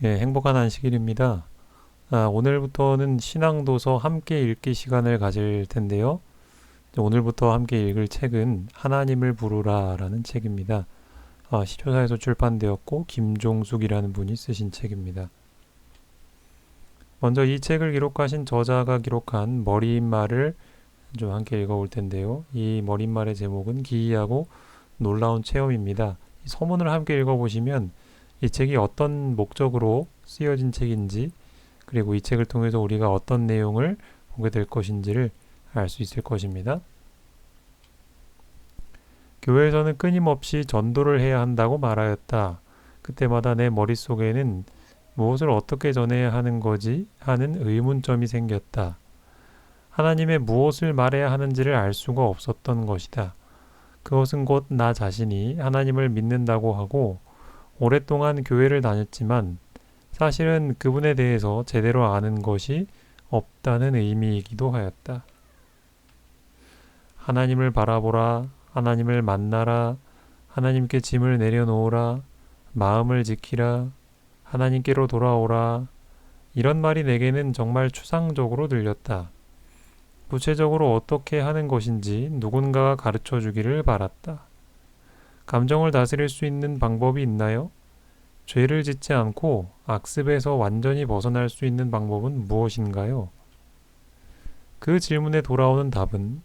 예, 행복한 안식일입니다. 오늘부터는 신앙도서 함께 읽기 시간을 가질 텐데요. 오늘부터 함께 읽을 책은 하나님을 부르라 라는 책입니다. 시초사에서 출판되었고 김종숙이라는 분이 쓰신 책입니다. 먼저 이 책을 기록하신 저자가 기록한 머릿말을 좀 함께 읽어볼 텐데요. 이 머릿말의 제목은 기이하고 놀라운 체험입니다. 이 서문을 함께 읽어보시면 이 책이 어떤 목적으로 쓰여진 책인지, 그리고 이 책을 통해서 우리가 어떤 내용을 보게 될 것인지를 알 수 있을 것입니다. 교회에서는 끊임없이 전도를 해야 한다고 말하였다. 그때마다 내 머릿속에는 무엇을 어떻게 전해야 하는 거지 하는 의문점이 생겼다. 하나님의 무엇을 말해야 하는지를 알 수가 없었던 것이다. 그것은 곧 나 자신이 하나님을 믿는다고 하고 오랫동안 교회를 다녔지만 사실은 그분에 대해서 제대로 아는 것이 없다는 의미이기도 하였다. 하나님을 바라보라, 하나님을 만나라, 하나님께 짐을 내려놓으라, 마음을 지키라, 하나님께로 돌아오라. 이런 말이 내게는 정말 추상적으로 들렸다. 구체적으로 어떻게 하는 것인지 누군가가 가르쳐 주기를 바랐다. 감정을 다스릴 수 있는 방법이 있나요? 죄를 짓지 않고 악습에서 완전히 벗어날 수 있는 방법은 무엇인가요? 그 질문에 돌아오는 답은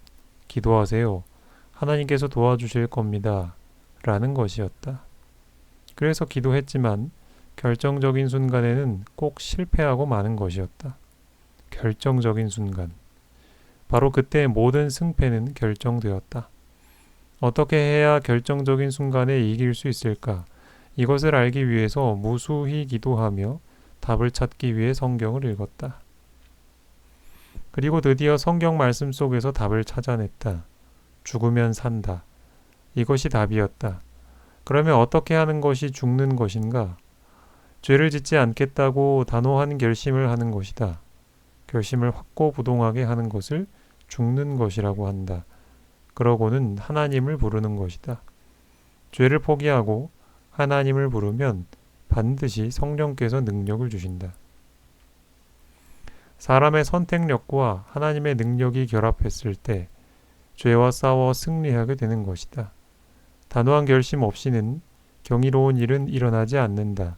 기도하세요. 하나님께서 도와주실 겁니다. 라는 것이었다. 그래서 기도했지만 결정적인 순간에는 꼭 실패하고 마는 것이었다. 결정적인 순간. 바로 그때 모든 승패는 결정되었다. 어떻게 해야 결정적인 순간에 이길 수 있을까? 이것을 알기 위해서 무수히 기도하며 답을 찾기 위해 성경을 읽었다. 그리고 드디어 성경 말씀 속에서 답을 찾아냈다. 죽으면 산다. 이것이 답이었다. 그러면 어떻게 하는 것이 죽는 것인가? 죄를 짓지 않겠다고 단호한 결심을 하는 것이다. 결심을 확고부동하게 하는 것을 죽는 것이라고 한다. 그러고는 하나님을 부르는 것이다. 죄를 포기하고 하나님을 부르면 반드시 성령께서 능력을 주신다. 사람의 선택력과 하나님의 능력이 결합했을 때 죄와 싸워 승리하게 되는 것이다. 단호한 결심 없이는 경이로운 일은 일어나지 않는다.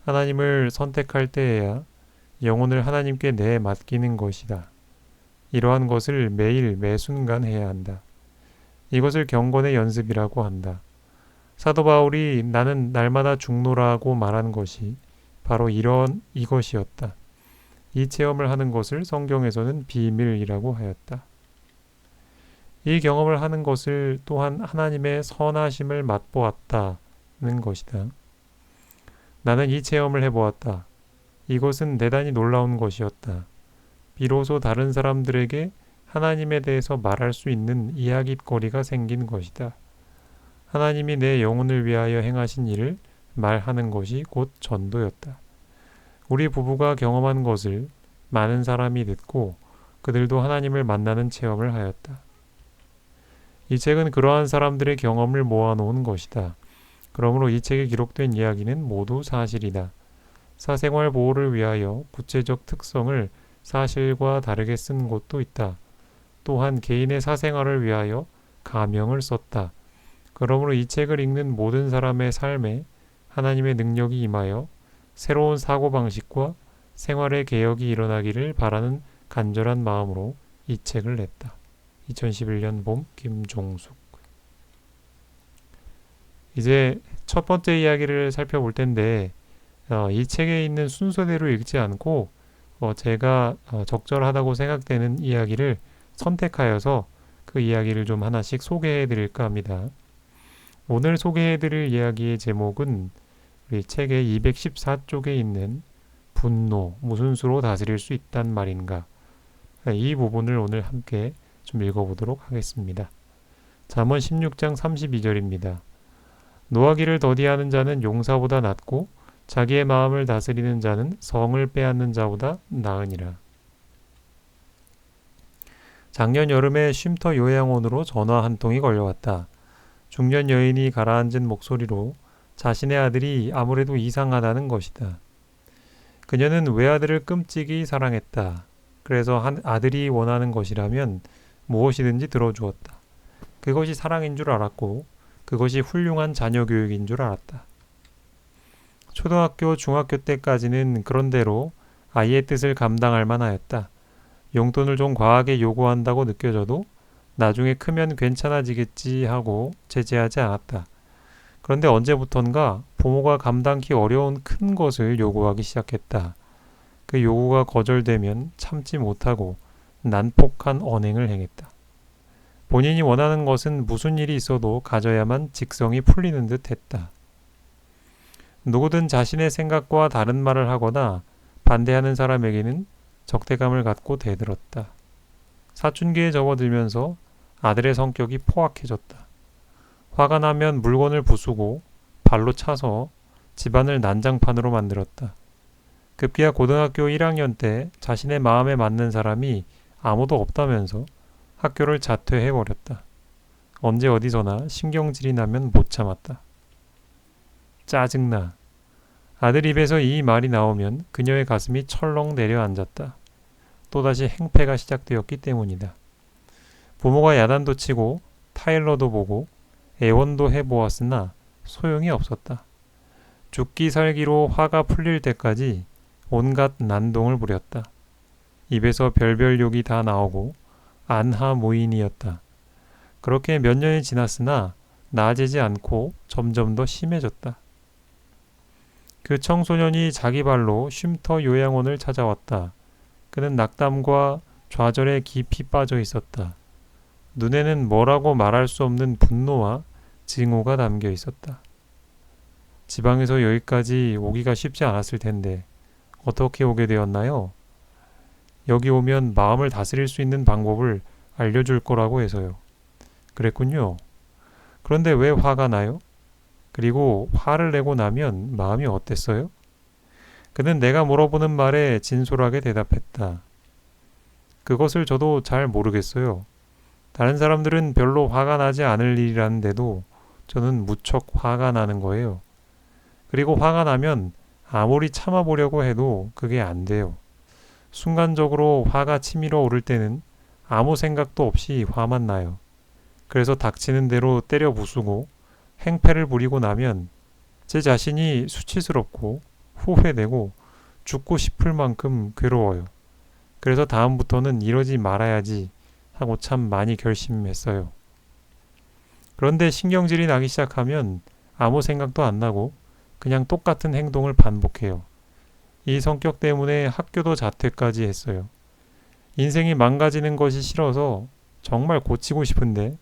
하나님을 선택할 때에야 영혼을 하나님께 내맡기는 것이다. 이러한 것을 매일 매순간 해야 한다. 이것을 경건의 연습이라고 한다. 사도 바울이 나는 날마다 죽노라고 말한 것이 바로 이것이었다. 이 체험을 하는 것을 성경에서는 비밀이라고 하였다. 이 경험을 하는 것을 또한 하나님의 선하심을 맛보았다는 것이다. 나는 이 체험을 해보았다. 이것은 대단히 놀라운 것이었다. 비로소 다른 사람들에게 하나님에 대해서 말할 수 있는 이야깃거리가 생긴 것이다. 하나님이 내 영혼을 위하여 행하신 일을 말하는 것이 곧 전도였다. 우리 부부가 경험한 것을 많은 사람이 듣고 그들도 하나님을 만나는 체험을 하였다. 이 책은 그러한 사람들의 경험을 모아놓은 것이다. 그러므로 이 책에 기록된 이야기는 모두 사실이다. 사생활 보호를 위하여 구체적 특성을 사실과 다르게 쓴 곳도 있다. 또한 개인의 사생활을 위하여 가명을 썼다. 그러므로 이 책을 읽는 모든 사람의 삶에 하나님의 능력이 임하여 새로운 사고방식과 생활의 개혁이 일어나기를 바라는 간절한 마음으로 이 책을 냈다. 2011년 봄 김종숙. 이제 첫 번째 이야기를 살펴볼 텐데 이 책에 있는 순서대로 읽지 않고 제가 적절하다고 생각되는 이야기를 선택하여서 그 이야기를 좀 하나씩 소개해 드릴까 합니다. 오늘 소개해 드릴 이야기의 제목은 우리 책의 214쪽에 있는 분노, 무슨 수로 다스릴 수 있단 말인가? 이 부분을 오늘 함께 좀 읽어보도록 하겠습니다. 잠언 16장 32절입니다. 노하기를 더디하는 자는 용사보다 낫고 자기의 마음을 다스리는 자는 성을 빼앗는 자보다 나으니라. 작년 여름에 쉼터 요양원으로 전화 한 통이 걸려왔다. 중년 여인이 가라앉은 목소리로 자신의 아들이 아무래도 이상하다는 것이다. 그녀는 외아들을 끔찍이 사랑했다. 그래서 아들이 원하는 것이라면 무엇이든지 들어주었다. 그것이 사랑인 줄 알았고 그것이 훌륭한 자녀 교육인 줄 알았다. 초등학교, 중학교 때까지는 그런대로 아이의 뜻을 감당할 만하였다. 용돈을 좀 과하게 요구한다고 느껴져도 나중에 크면 괜찮아지겠지 하고 제재하지 않았다. 그런데 언제부턴가 부모가 감당기 어려운 큰 것을 요구하기 시작했다. 그 요구가 거절되면 참지 못하고 난폭한 언행을 행했다. 본인이 원하는 것은 무슨 일이 있어도 가져야만 직성이 풀리는 듯 했다. 누구든 자신의 생각과 다른 말을 하거나 반대하는 사람에게는 적대감을 갖고 대들었다. 사춘기에 접어들면서 아들의 성격이 포악해졌다. 화가 나면 물건을 부수고 발로 차서 집안을 난장판으로 만들었다. 급기야 고등학교 1학년 때 자신의 마음에 맞는 사람이 아무도 없다면서 학교를 자퇴해버렸다. 언제 어디서나 신경질이 나면 못 참았다. 짜증나. 아들 입에서 이 말이 나오면 그녀의 가슴이 철렁 내려앉았다. 또다시 행패가 시작되었기 때문이다. 부모가 야단도 치고 타일러도 보고 애원도 해보았으나 소용이 없었다. 죽기 살기로 화가 풀릴 때까지 온갖 난동을 부렸다. 입에서 별별 욕이 다 나오고 안하무인이었다. 그렇게 몇 년이 지났으나 나아지지 않고 점점 더 심해졌다. 그 청소년이 자기 발로 쉼터 요양원을 찾아왔다. 그는 낙담과 좌절에 깊이 빠져 있었다. 눈에는 뭐라고 말할 수 없는 분노와 증오가 담겨 있었다. 지방에서 여기까지 오기가 쉽지 않았을 텐데 어떻게 오게 되었나요? 여기 오면 마음을 다스릴 수 있는 방법을 알려줄 거라고 해서요. 그랬군요. 그런데 왜 화가 나요? 그리고 화를 내고 나면 마음이 어땠어요? 그는 내가 물어보는 말에 진솔하게 대답했다. 그것을 저도 잘 모르겠어요. 다른 사람들은 별로 화가 나지 않을 일이라는데도 저는 무척 화가 나는 거예요. 그리고 화가 나면 아무리 참아보려고 해도 그게 안 돼요. 순간적으로 화가 치밀어 오를 때는 아무 생각도 없이 화만 나요. 그래서 닥치는 대로 때려 부수고 행패를 부리고 나면 제 자신이 수치스럽고 후회되고 죽고 싶을 만큼 괴로워요. 그래서 다음부터는 이러지 말아야지 하고 참 많이 결심했어요. 그런데 신경질이 나기 시작하면 아무 생각도 안 나고 그냥 똑같은 행동을 반복해요. 이 성격 때문에 학교도 자퇴까지 했어요. 인생이 망가지는 것이 싫어서 정말 고치고 싶은데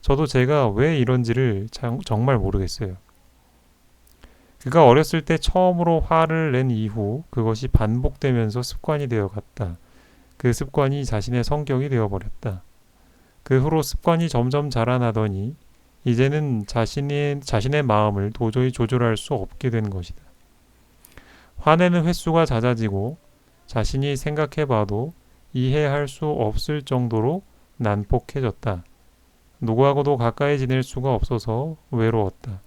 저도 제가 왜 이런지를 정말 모르겠어요. 그가 어렸을 때 처음으로 화를 낸 이후 그것이 반복되면서 습관이 되어갔다. 그 습관이 자신의 성격이 되어버렸다. 그 후로 습관이 점점 자라나더니 이제는 자신의 마음을 도저히 조절할 수 없게 된 것이다. 화내는 횟수가 잦아지고 자신이 생각해봐도 이해할 수 없을 정도로 난폭해졌다. 누구하고도 가까이 지낼 수가 없어서 외로웠다.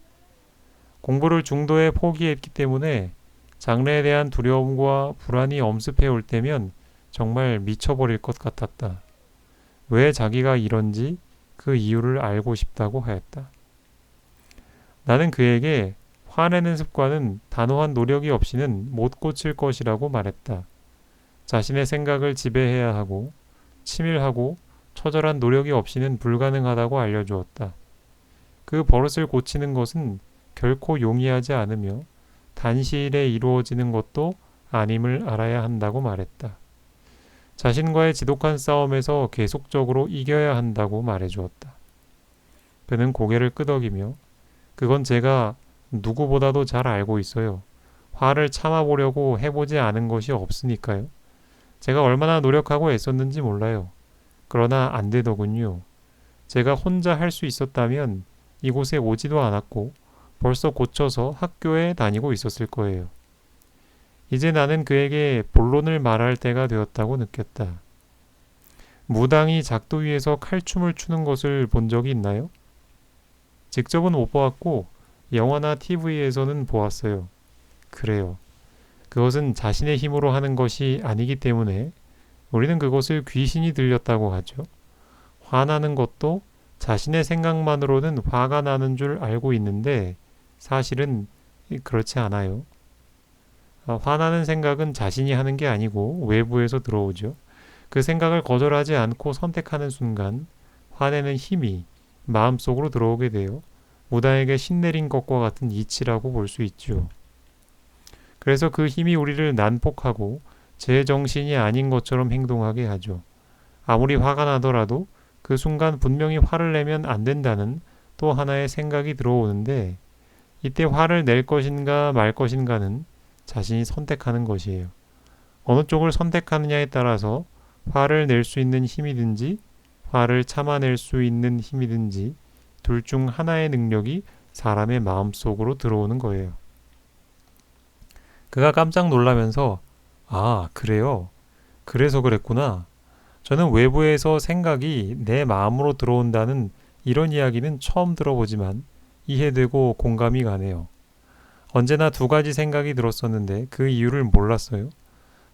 공부를 중도에 포기했기 때문에 장래에 대한 두려움과 불안이 엄습해 올 때면 정말 미쳐버릴 것 같았다. 왜 자기가 이런지 그 이유를 알고 싶다고 하였다. 나는 그에게 화내는 습관은 단호한 노력이 없이는 못 고칠 것이라고 말했다. 자신의 생각을 지배해야 하고 치밀하고 처절한 노력이 없이는 불가능하다고 알려주었다. 그 버릇을 고치는 것은 결코 용이하지 않으며 단시일에 이루어지는 것도 아님을 알아야 한다고 말했다. 자신과의 지독한 싸움에서 계속적으로 이겨야 한다고 말해주었다. 그는 고개를 끄덕이며 그건 제가 누구보다도 잘 알고 있어요. 화를 참아보려고 해보지 않은 것이 없으니까요. 제가 얼마나 노력하고 애썼는지 몰라요. 그러나 안 되더군요. 제가 혼자 할 수 있었다면 이곳에 오지도 않았고 벌써 고쳐서 학교에 다니고 있었을 거예요. 이제 나는 그에게 본론을 말할 때가 되었다고 느꼈다. 무당이 작두 위에서 칼춤을 추는 것을 본 적이 있나요? 직접은 못 보았고 영화나 TV에서는 보았어요. 그래요. 그것은 자신의 힘으로 하는 것이 아니기 때문에 우리는 그것을 귀신이 들렸다고 하죠. 화나는 것도 자신의 생각만으로는 화가 나는 줄 알고 있는데 사실은 그렇지 않아요. 화나는 생각은 자신이 하는 게 아니고 외부에서 들어오죠. 그 생각을 거절하지 않고 선택하는 순간 화내는 힘이 마음속으로 들어오게 돼요. 무당에게 신내린 것과 같은 이치라고 볼 수 있죠. 그래서 그 힘이 우리를 난폭하고 제정신이 아닌 것처럼 행동하게 하죠. 아무리 화가 나더라도 그 순간 분명히 화를 내면 안 된다는 또 하나의 생각이 들어오는데 이때 화를 낼 것인가 말 것인가는 자신이 선택하는 것이에요. 어느 쪽을 선택하느냐에 따라서 화를 낼 수 있는 힘이든지 화를 참아낼 수 있는 힘이든지 둘 중 하나의 능력이 사람의 마음속으로 들어오는 거예요. 그가 깜짝 놀라면서 아, 그래요? 그래서 그랬구나. 저는 외부에서 생각이 내 마음으로 들어온다는 이런 이야기는 처음 들어보지만 이해되고 공감이 가네요. 언제나 두 가지 생각이 들었었는데 그 이유를 몰랐어요.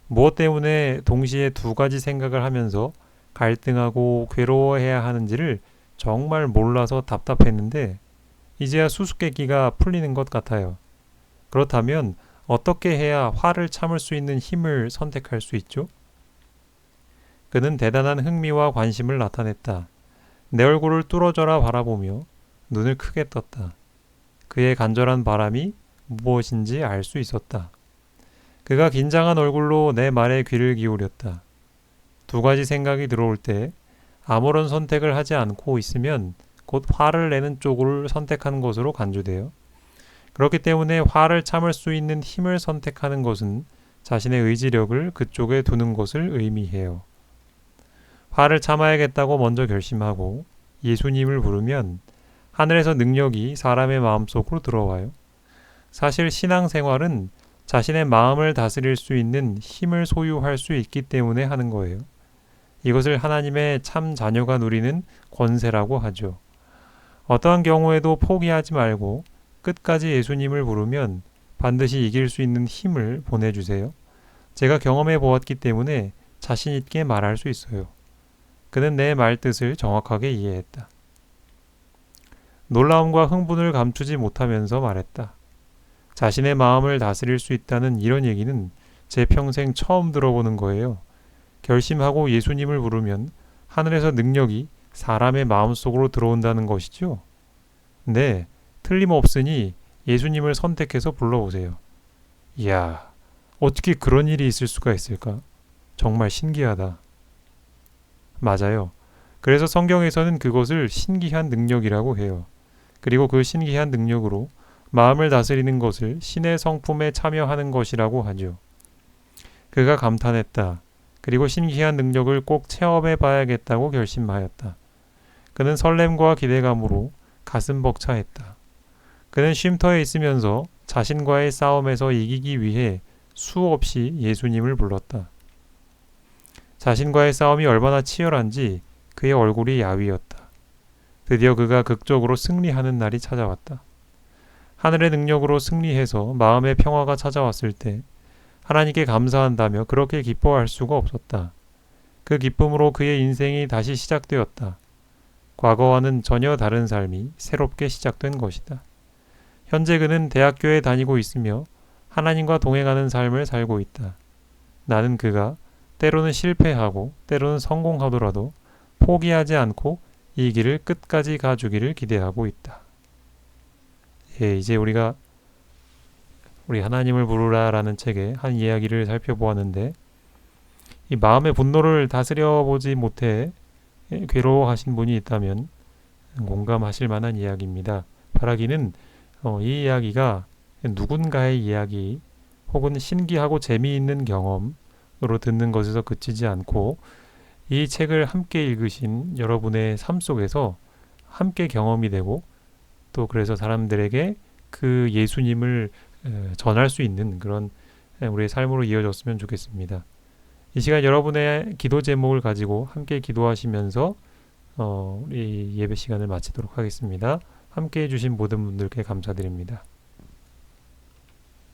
무엇 때문에 동시에 두 가지 생각을 하면서 갈등하고 괴로워해야 하는지를 정말 몰라서 답답했는데 이제야 수수께끼가 풀리는 것 같아요. 그렇다면 어떻게 해야 화를 참을 수 있는 힘을 선택할 수 있죠? 그는 대단한 흥미와 관심을 나타냈다. 내 얼굴을 뚫어져라 바라보며 눈을 크게 떴다. 그의 간절한 바람이 무엇인지 알 수 있었다. 그가 긴장한 얼굴로 내 말에 귀를 기울였다. 두 가지 생각이 들어올 때 아무런 선택을 하지 않고 있으면 곧 화를 내는 쪽을 선택한 것으로 간주돼요. 그렇기 때문에 화를 참을 수 있는 힘을 선택하는 것은 자신의 의지력을 그쪽에 두는 것을 의미해요. 화를 참아야겠다고 먼저 결심하고 예수님을 부르면 하늘에서 능력이 사람의 마음속으로 들어와요. 사실 신앙생활은 자신의 마음을 다스릴 수 있는 힘을 소유할 수 있기 때문에 하는 거예요. 이것을 하나님의 참 자녀가 누리는 권세라고 하죠. 어떠한 경우에도 포기하지 말고 끝까지 예수님을 부르면 반드시 이길 수 있는 힘을 보내주세요. 제가 경험해 보았기 때문에 자신 있게 말할 수 있어요. 그는 내 말뜻을 정확하게 이해했다. 놀라움과 흥분을 감추지 못하면서 말했다. 자신의 마음을 다스릴 수 있다는 이런 얘기는 제 평생 처음 들어보는 거예요. 결심하고 예수님을 부르면 하늘에서 능력이 사람의 마음속으로 들어온다는 것이죠? 네, 틀림없으니 예수님을 선택해서 불러보세요. 이야, 어떻게 그런 일이 있을 수가 있을까? 정말 신기하다. 맞아요. 그래서 성경에서는 그것을 신기한 능력이라고 해요. 그리고 그 신기한 능력으로 마음을 다스리는 것을 신의 성품에 참여하는 것이라고 하죠. 그가 감탄했다. 그리고 신기한 능력을 꼭 체험해 봐야겠다고 결심하였다. 그는 설렘과 기대감으로 가슴 벅차했다. 그는 쉼터에 있으면서 자신과의 싸움에서 이기기 위해 수없이 예수님을 불렀다. 자신과의 싸움이 얼마나 치열한지 그의 얼굴이 야위었다. 드디어 그가 극적으로 승리하는 날이 찾아왔다. 하늘의 능력으로 승리해서 마음의 평화가 찾아왔을 때 하나님께 감사한다며 그렇게 기뻐할 수가 없었다. 그 기쁨으로 그의 인생이 다시 시작되었다. 과거와는 전혀 다른 삶이 새롭게 시작된 것이다. 현재 그는 대학교에 다니고 있으며 하나님과 동행하는 삶을 살고 있다. 나는 그가 때로는 실패하고 때로는 성공하더라도 포기하지 않고 이 길을 끝까지 가주기를 기대하고 있다. 예, 이제 우리가 우리 하나님을 부르라라는 책의 한 이야기를 살펴보았는데 이 마음의 분노를 다스려 보지 못해 괴로워하신 분이 있다면 공감하실 만한 이야기입니다. 바라기는 이 이야기가 누군가의 이야기 혹은 신기하고 재미있는 경험으로 듣는 것에서 그치지 않고 이 책을 함께 읽으신 여러분의 삶 속에서 함께 경험이 되고 또 그래서 사람들에게 그 예수님을 전할 수 있는 그런 우리의 삶으로 이어졌으면 좋겠습니다. 이 시간 여러분의 기도 제목을 가지고 함께 기도하시면서 우리 예배 시간을 마치도록 하겠습니다. 함께 해주신 모든 분들께 감사드립니다.